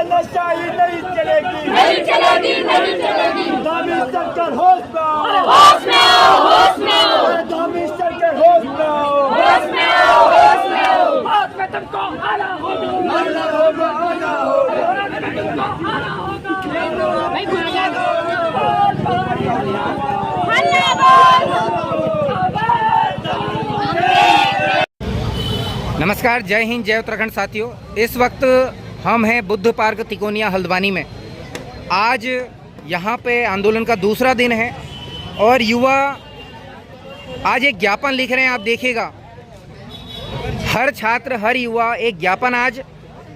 तानाशाही नहीं चलेगी, नहीं चलेगी, नहीं चलेगी। दामी सरकार होश में आओ, होश में आओ, होश में आओ, दामी सरकार होश में आओ, होश में आओ, होश में आओ। होश में तुमको आना होगा, आना होगा, आना होगा। होश में तुमको आना होगा। नहीं बोलेगा नमस्कार, जय हिंद, जय उत्तराखंड साथियों। इस वक्त हम हैं बुद्ध पार्क तिकोनिया हल्द्वानी में। आज यहाँ पे आंदोलन का दूसरा दिन है और युवा आज एक ज्ञापन लिख रहे हैं। आप देखिएगा, हर छात्र, हर युवा एक ज्ञापन आज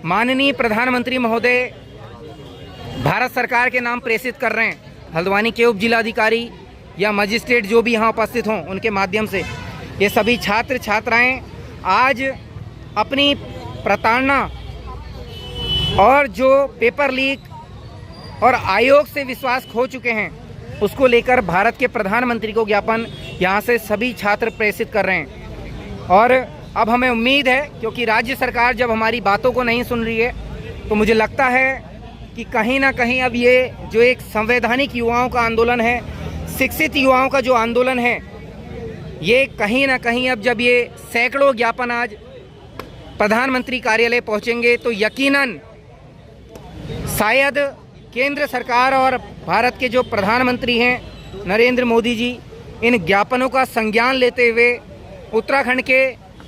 माननीय प्रधानमंत्री महोदय भारत सरकार के नाम प्रेषित कर रहे हैं। हल्द्वानी के उप जिलाधिकारी या मजिस्ट्रेट जो भी यहाँ उपस्थित हों, उनके माध्यम से ये सभी छात्र छात्राएं आज अपनी प्रताड़ना और जो पेपर लीक और आयोग से विश्वास खो चुके हैं, उसको लेकर भारत के प्रधानमंत्री को ज्ञापन यहाँ से सभी छात्र प्रेषित कर रहे हैं। और अब हमें उम्मीद है, क्योंकि राज्य सरकार जब हमारी बातों को नहीं सुन रही है, तो मुझे लगता है कि कहीं ना कहीं अब ये जो एक संवैधानिक युवाओं का आंदोलन है, शिक्षित युवाओं का जो आंदोलन है, ये कहीं ना कहीं अब जब ये सैकड़ों ज्ञापन आज प्रधानमंत्री कार्यालय पहुंचेंगे, तो यकीनन शायद केंद्र सरकार और भारत के जो प्रधानमंत्री हैं नरेंद्र मोदी जी, इन ज्ञापनों का संज्ञान लेते हुए उत्तराखंड के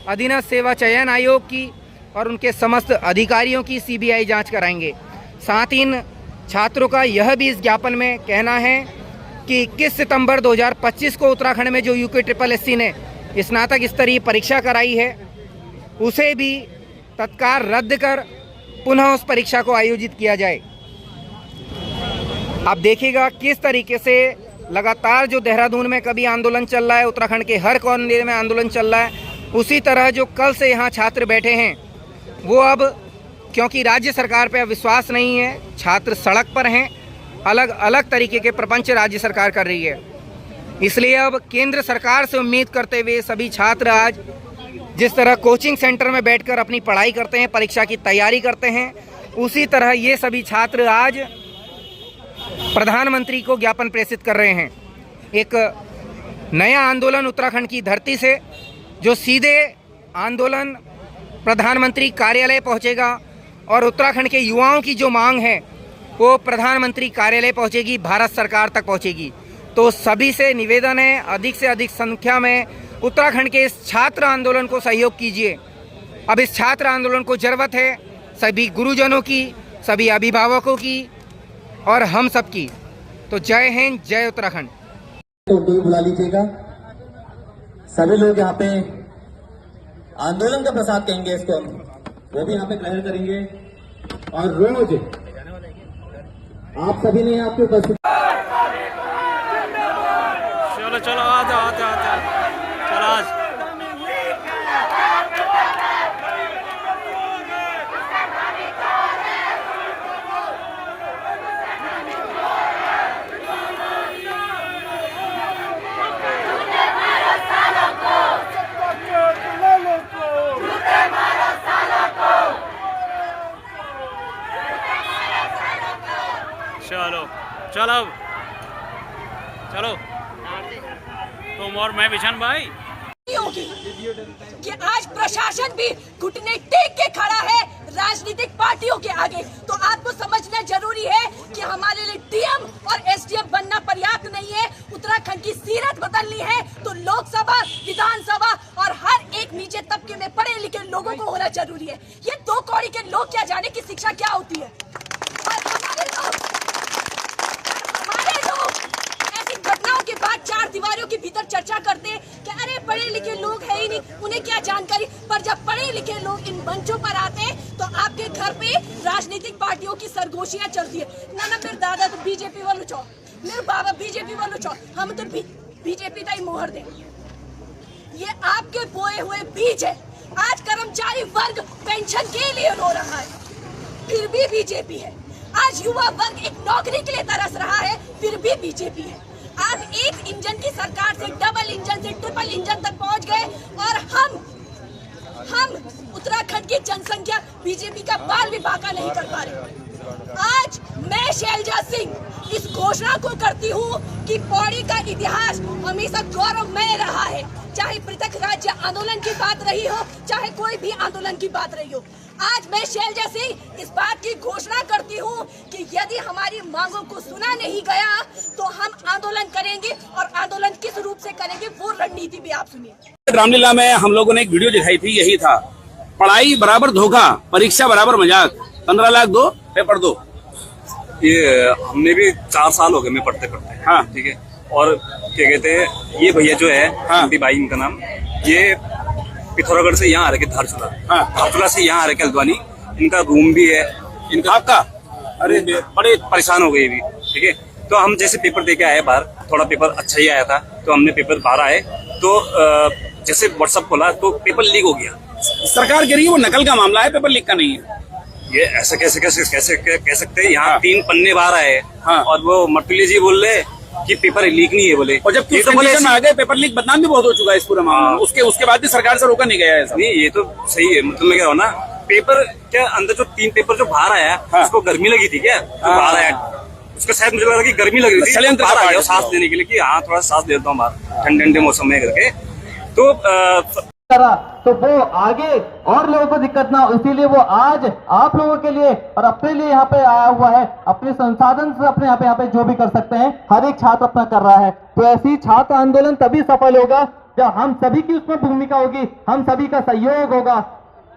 अधीनस्थ सेवा चयन आयोग की और उनके समस्त अधिकारियों की सीबीआई जांच कराएंगे। साथ ही इन छात्रों का यह भी इस ज्ञापन में कहना है कि 21 सितंबर 2025 को उत्तराखंड में जो UKSSC ने स्नातक स्तरीय परीक्षा कराई है, उसे भी तत्काल रद्द कर पुनः उस परीक्षा को आयोजित किया जाए। आप देखिएगा किस तरीके से लगातार जो देहरादून में कभी आंदोलन चल रहा है, उत्तराखंड के हर कोने में आंदोलन चल रहा है, उसी तरह जो कल से यहाँ छात्र बैठे हैं, वो अब क्योंकि राज्य सरकार पे अब विश्वास नहीं है, छात्र सड़क पर हैं, अलग अलग तरीके के प्रपंच राज्य सरकार कर रही है। इसलिए अब केंद्र सरकार से उम्मीद करते हुए सभी छात्र आज जिस तरह कोचिंग सेंटर में बैठकर अपनी पढ़ाई करते हैं, परीक्षा की तैयारी करते हैं, उसी तरह ये सभी छात्र आज प्रधानमंत्री को ज्ञापन प्रेषित कर रहे हैं। एक नया आंदोलन उत्तराखंड की धरती से, जो सीधे आंदोलन प्रधानमंत्री कार्यालय पहुंचेगा और उत्तराखंड के युवाओं की जो मांग है वो प्रधानमंत्री कार्यालय पहुंचेगी, भारत सरकार तक पहुंचेगी। तो सभी से निवेदन है, अधिक से अधिक संख्या में उत्तराखंड के इस छात्र आंदोलन को सहयोग कीजिए। अब इस छात्र आंदोलन को जरूरत है सभी गुरुजनों की, सभी अभिभावकों की और हम सब की। तो जय हिंद, जय उत्तराखंड। तो भी बुला लीजिएगा। सभी लोग यहाँ पे आंदोलन का प्रसाद कहेंगे, इसको वो भी यहाँ पे ग्रहण करेंगे। और रोज आप सभी ने आपके उपस्थित, चलो चलो आ जाओ चलो आज चलो चलो चलो तुम और मैं बिशन भाई होगी कि आज प्रशासन भी घुटने टेक के खड़ा है राजनीतिक पार्टियों के आगे। तो आपको समझना जरूरी है कि हमारे लिए डीएम और एसडीएम बनना पर्याप्त नहीं है। उत्तराखंड की सीरत बदलनी है तो लोकसभा, विधानसभा और हर एक नीचे तबके में पढ़े लिखे लोगों को होना जरूरी है। ये दो कौड़ी के लोग क्या जाने की शिक्षा क्या होती है। और हमारे लोग ऐसी घटनाओं के बाद चार दीवारों के भीतर चर्चा करते हैं कि अरे पढ़े लिखे लोग है ही नहीं, उन्हें क्या जानकारी। पर जब पढ़े लिखे लोग इन मंचों पर आते हैं तो आपके घर पे राजनीतिक पार्टियों की सरगोशियां चलती है। ना मेरे दादा तो बीजेपी वालों चौ, मेरे बाबा बीजेपी वालों चौ, हम तो बीजेपी का ही मोहर दे। ये आपके बोए हुए बीज है। आज कर्मचारी वर्ग पेंशन के लिए रो रहा है, फिर भी बीजेपी है। आज युवा वर्ग एक नौकरी के लिए तरस रहा है, फिर भी बीजेपी है। आप एक इंजन की सरकार से डबल इंजन से ट्रिपल इंजन तक पहुंच गए और हम उत्तराखंड की जनसंख्या बीजेपी का बाल भी बाका नहीं कर पा रहे। आज मैं शैलजा सिंह इस घोषणा को करती हूँ कि पौड़ी का इतिहास हमेशा गौरवमय रहा है, चाहे पृथक राज्य आंदोलन की बात रही हो, चाहे कोई भी आंदोलन की बात रही हो। आज मैं शैलजा सिंह इस बात की घोषणा करती हूँ कि यदि हमारी मांगों को सुना नहीं गया तो हम आंदोलन करेंगे, और आंदोलन किस रूप से करेंगे वो रणनीति भी आप सुनिए। रामलीला में हम लोगों ने एक वीडियो दिखाई थी, यही था, पढ़ाई बराबर धोखा, परीक्षा बराबर मजाक, 15 लाख दो पेपर दो। ये हमने भी 4 साल हो गए मैं पढ़ते पढ़ते। हाँ ठीक है। और क्या कहते हैं, ये भैया जो है, हाँ भाई इनका नाम, ये पिथौरागढ़ से यहाँ आ रहे धारचूला, हाँ धारचूला से यहाँ आ रहे हल्द्वानी। इनका रूम भी है इनका। आपका? अरे बड़े परेशान हो गए भी। ठीक है। तो हम जैसे पेपर दे के आए बाहर, थोड़ा पेपर अच्छा ही आया था, तो हमने पेपर बाहर आए तो जैसे व्हाट्सएप खोला तो पेपर लीक हो गया। सरकार कह रही है वो नकल का मामला है, पेपर लीक का नहीं है। ये ऐसा कैसे कह सकते हैं? यहाँ 3 पन्ने बाहर आए, हाँ। और वो मटुली जी बोल रहे कि पेपर लीक नहीं है बोले। और जब ये तो बोले आ गए, पेपर लीक बदनाम भी बहुत हो चुका है इस पूरे मामले में। उसके बाद भी सरकार से रोका नहीं गया है ऐसा। नहीं, ये तो सही है। मतलब मैं कह रहा हूँ ना, पेपर क्या अंदर जो 3 पेपर जो बाहर आया, हाँ। उसको गर्मी लगी थी क्या? बाहर आया उसका शायद मुझे लगा कि गर्मी लग रही थी, षड्यंत्र बाहर का आया सांस लेने के लिए कि हाँ थोड़ा सांस लेता हूँ बाहर ठंडे ठंडे मौसम में करके। तो करा तो वो आगे और लोगों को दिक्कत ना हो, इसीलिए वो आज आप लोगों के लिए और अपने लिए यहाँ पे आया हुआ है। अपने संसाधन से अपने यहाँ पे जो भी कर सकते हैं हर एक छात्र अपना कर रहा है। तो ऐसी छात्र आंदोलन तभी सफल होगा जब हम सभी की उसमें भूमिका होगी, हम सभी का सहयोग होगा।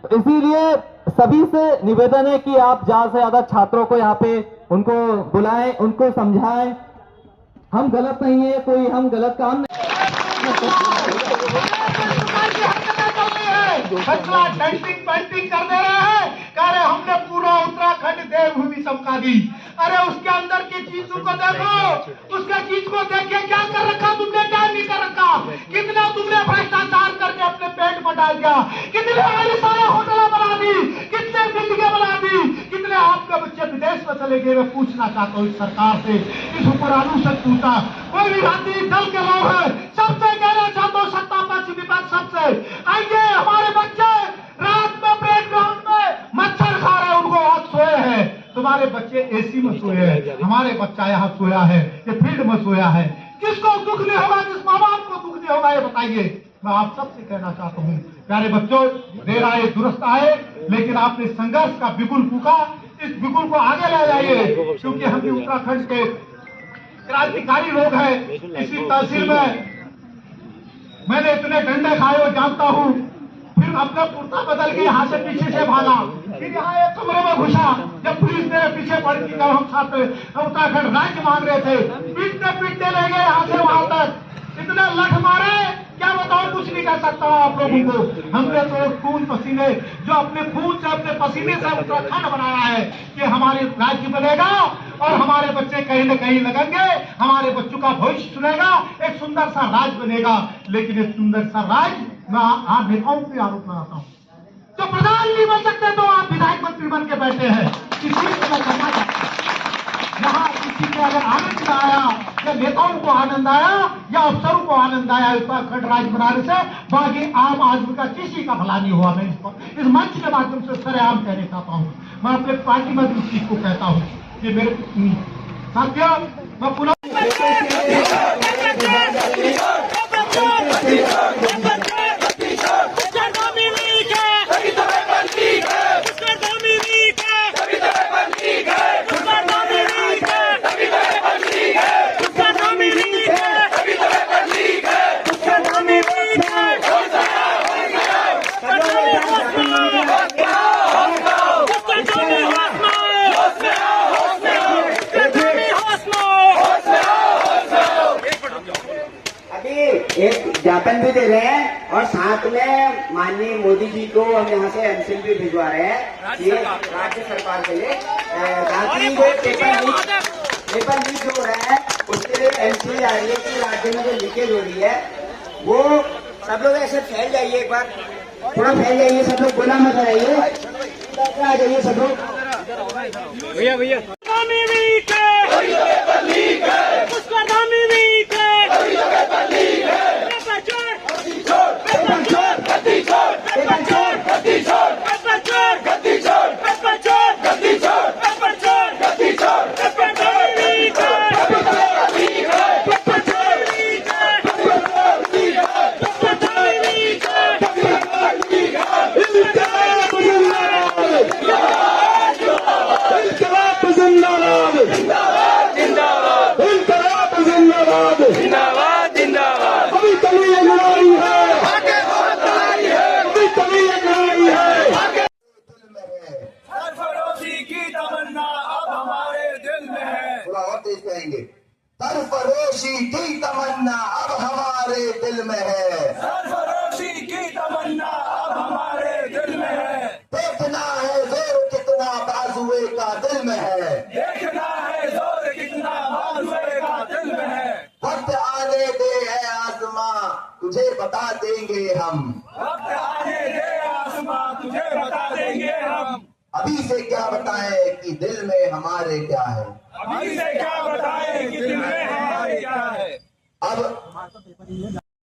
तो इसीलिए सभी से निवेदन है कि आप ज्यादा से ज्यादा छात्रों को यहाँ पे उनको बुलाएं, उनको समझाएं। हम गलत नहीं है, कोई हम गलत काम फैसला डेंटिंग पेंटिंग कर दे रहे हैं, कह रहे हमने पूरा उत्तराखंड देवभूमि समका दी। अरे उसके अंदर की चीजों को देखो, उसके चीज को देखिए क्या कर रखा तुमने, क्या नहीं कर रखा। कितना तुमने भ्रष्टाचार करके अपने पेट में डाल दिया, कितने सारे होटल बना दी, कितने बिल्डिंगें बना दी, कितने आपके बच्चे विदेश में चले गए। मैं पूछना चाहता हूँ इस सरकार से, इस उपरालू से पूछा, कोई भी राजनीतिक दल के लोग हैं, सबसे कहना चाहता हूँ, सत्ता पक्ष विपक्ष सबसे, आइए हमारे बच्चे रात में प्लेग्राउंड में मच्छर खा रहे हैं, उनको आज सोए हैं। तुम्हारे बच्चे एसी में सोए हैं, हमारे बच्चा यहाँ सोया है, ये फील्ड में सोया है। किसको दुख नहीं होगा, किस माँ बाप को दुख नहीं होगा, ये बताइए। मैं आप सबसे कहना चाहता हूँ, प्यारे बच्चों, देर आए दुरुस्त आए, लेकिन आपने संघर्ष का बिगुल फूका, इस बिगुल को आगे ले जाइए, क्योंकि हम भी उत्तराखंड के क्रांतिकारी लोग हैं। इसी तहसील में मैंने इतने डंडे खाए और जानता हूँ, फिर अपना कुर्ता बदल के यहाँ से पीछे से भागा, फिर यहाँ एक कमरे में घुसा, जब पुलिस मेरे पीछे पड़ गई, जब हम छात्र उत्तराखंड राज्य मांग रहे थे, पीटते पीटते ले गए यहाँ से वहां तक, इतने लठ मारे, क्या बताओ, कुछ नहीं कह सकता हूँ आप लोगों को। हमने तो खून पसीने, जो अपने खून से अपने पसीने से उत्तराखंड बनाया है, कि हमारे राज्य बनेगा और हमारे बच्चे कहीं न कहीं लगेंगे, हमारे बच्चों का भविष्य सुनेगा, एक सुंदर सा राज बनेगा। लेकिन एक सुंदर सा राज, मैं आप नेताओं पे आरोप लगाता हूँ, तो प्रधान नहीं बन सकते तो आप विधायक मंत्री बन के बैठे हैं। इसी को मैं करना चाहता हूँ, यहाँ किसी को अगर आनंद आया, या नेताओं को आनंद आया, या अफसरों को आनंद आया उत्तराखंड राज्य बनाने से, बाकी आम आदमी का किसी का भला नहीं हुआ। मैं इस मंच के माध्यम से सरेआम कहना चाहता हूँ, मैं अपने पार्टी में भी इस चीज को कहता हूँ कि मेरे साथियों, मैं पुनः एक ज्ञापन भी दे रहे हैं और साथ में माननीय मोदी जी को हम यहाँ से एमसीएल भी भिजवा रहे हैं। ये राज्य सरकार के लिए रात्रि जो पेपर लीक हो रहा है, उसके लिए एमसीएल आ रही है कि राज्य में जो लीकेज हो रही है, वो सब लोग ऐसे फैल जाइए, एक बार थोड़ा फैल जाइए, सब लोग बोला मत आइए, आ जाइए सब लोग। भैया भैया गद्दी छोड़ करेंगे। सरफरोशी की तमन्ना अब हमारे दिल में है, सरफरोशी की तमन्ना अब हमारे दिल में है। देखना है जोर कितना बाजुए का दिल में है, देखना है जोर कितना बाजुए का दिल में है। वक्त आने दे है आसमां तुझे बता देंगे हम, वक्त आने दे आसमां तुझे बता देंगे हम। अभी से क्या बताएं कि दिल में हमारे क्या है, अभी से क्या बताएं कि दिल में हमारे क्या है। अब